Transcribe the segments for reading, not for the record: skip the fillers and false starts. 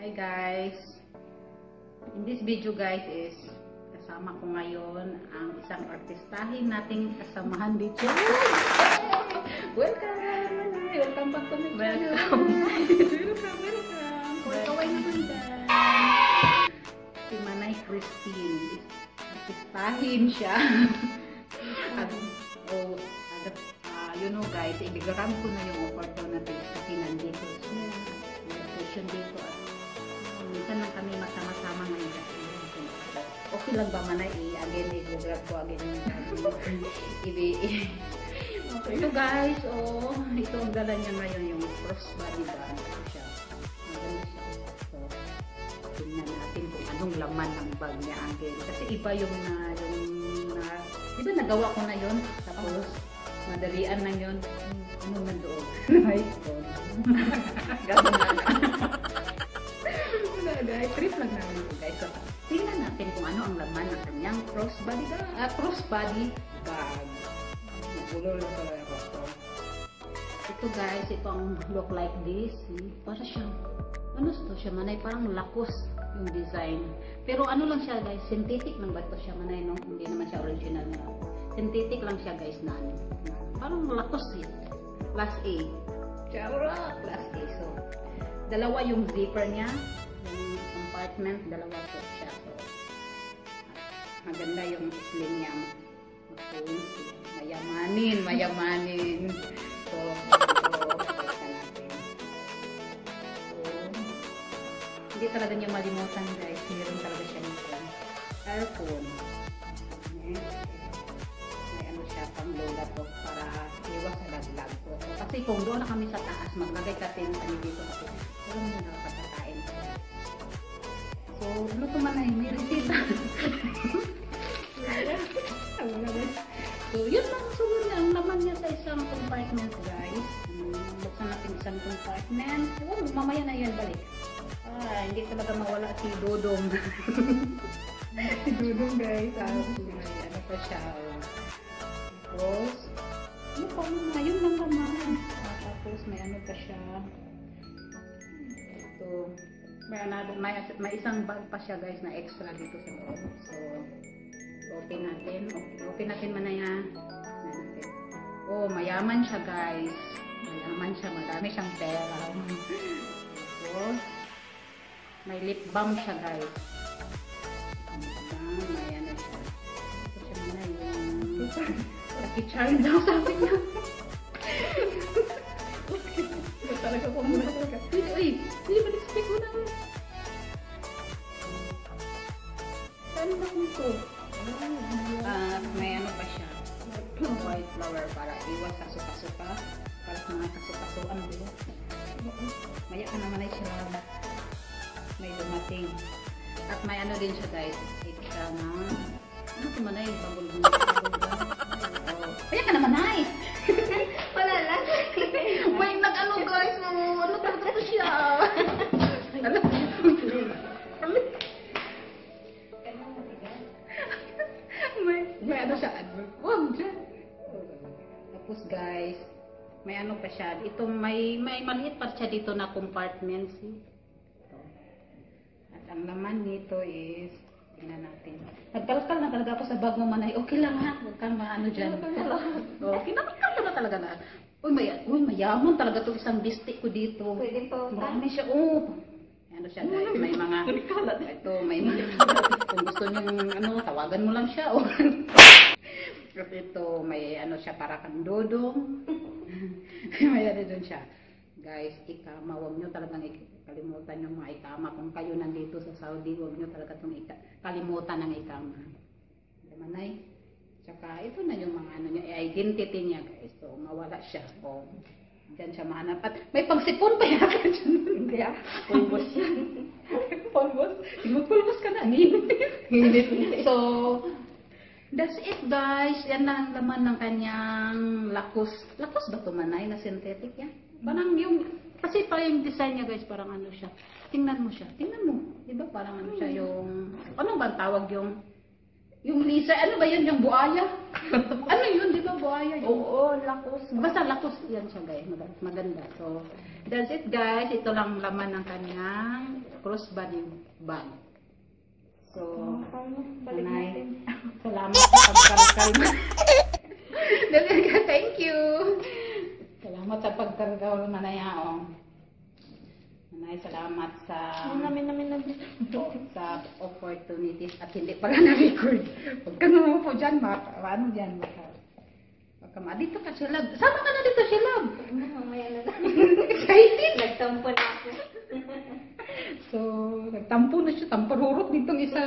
Hi guys! In this video guys is kasama ko ngayon ang isang artistahin nating kasamahan dito. Welcome! Welcome back to my channel! Welcome! Kaway naman dyan! Si Manay Christine. Artistahin siya. You know guys, ibigaram ko na yung opportunity kasi nandito siya. May occasion dito at minsan lang kami masama-sama ngayon kasi okay lang ba Manay again i-grab ko again okay. Ito guys, ito ang dala niya ngayon yung crossbody bag siya. Maganda siya. So, tingnan natin kung anong laman ng bag niya again. Kasi iba yung di ba nagawa ko na yun? Tapos madalian lang yun. Ano man doon? Nice phone. Gano'n na. Guys, trip lang namin ito guys. So, tingnan natin kung ano ang laman ng kanyang crossbody bag. Magulol ko lang ako. Ito guys, ito ang look like this. Para siyang, ano ito siya Manay? Parang lakos yung design. Pero ano lang siya guys, synthetic lang ba ito siya Manay? No? Hindi naman siya original na. Synthetic lang siya guys na ano. Parang lakos eh. Class A. Charot! Class A. So, dalawa yung zipper niya. Yung compartment, dalawa po siya. So, maganda yung sling niya. Mayamanin. So, hindi talaga niya malimutan guys. Meron talaga siya nito. Earphone. May ano siya pang lola to para iwas sa laglag ko. Kasi kung doon na kami sa taas, maglagay kasi kami dito kasi alam mo na pagkakain. So, ano to Manay? May resita. So, yun lang. Sunod niya. Ang laman niya sa isang compartment guys. Buksan natin isang compartment. Mamaya na yan balik. Hindi talaga mawala si Dodong. Si Dodong guys. Ano pa siya. Tapos, ano pa na? Yun lang naman. Tapos, may ano pa siya. Ito. May isang bag pa siya guys na extra dito sa loob. So, open natin. Open natin Manay ha. Oh, mayaman siya guys. Mayaman siya. Madami siyang pera. Tapos, may lip balm siya guys. May ano siya. Ito siya Manay yung Lucky Charm daw sabi niya. Ito talaga po muna talaga. Uy! Hindi ba nag-speak ko na? Saan na kung ito? May ano pa siya. White flower para iwas sa suka-suka. Para sa mga kasuka-sukan dito. Maya ka naman ay siya. May dumating. At may ano din siya guys. Extra na. Ano ito Manay? Bagol-bagol. Kaya ka naman ay! Wala lang. May nag-ano guys. Ano talaga ito siya? Ano? May ano siya. Wag dyan. Tapos guys. May ano pa siya. Ito may maliit pa siya dito na compartment. See? At ang laman nito is tingnan natin. Nagkalkal na talaga ako sa bag mo Manay. Okay lang ha. Huwag kang maano dyan. Kinakal na talaga na. Uy, mayaman talaga itong isang bistik ko dito. Pwede po. Marami siya. Ano siya guys. May mga. Ito, may mga. Kung gusto niyong ano, tawagan mo lang siya. At ito, may ano siya para kang Dodong. May ano dun siya. Guys, ikama. Huwag nyo talagang kalimutan yung mga ikama. Kung kayo nandito sa Saudi, huwag nyo talaga itong kalimutan ng ikama. Manay. Tsaka ito na yung mga ano niya, identity niya guys. So, mawala siya. Diyan siya mahanap. At may pangsipon pa yata dyan. Kaya, pulbos yan. Pulbos? Magpulbos ka na. So, that's it guys. Yan na ang laman ng kanyang lakos. Lakos ba ito Manay na synthetic yan? Parang yung, kasi parang yung design niya guys, parang ano siya. Tingnan mo siya. Tingnan mo. Diba parang ano siya yung, ano ba tawag yung Lisa, ano ba yun? Yung buhaya? Ano yun? Di ba buhaya yun? Oo, lakos. Basta lakos yan siya guys, maganda. So, that's it guys. Ito lang laman ng kanyang crossbody bag. So, Balik Nanay, natin. salamat sa pagkargal. That's it guys, thank you. Salamat sa pagkargal, Manayao. Manay, salamat sa Namin. sa opportunities at hindi pala na-record. Huwag ka naman po dyan, ano dyan, baka dito ka, Shilab. Sama ka na dito, Shilab. Mamaya na lang. Excited. Nagtampo na ako. So, nagtampo na siya, tamparurot ditong isa.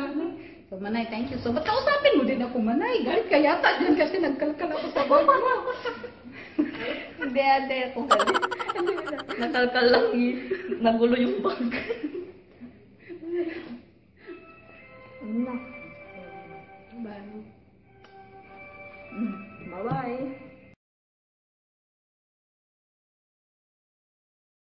So, Manay, thank you so much. Kausapin mo din ako, Manay. Galit ka yata dyan kasi nagkalkal ako sa baba mo. Hindi, ate, ako galit. Nakalkal lang nagulo yung bag. Bye. Bye-bye.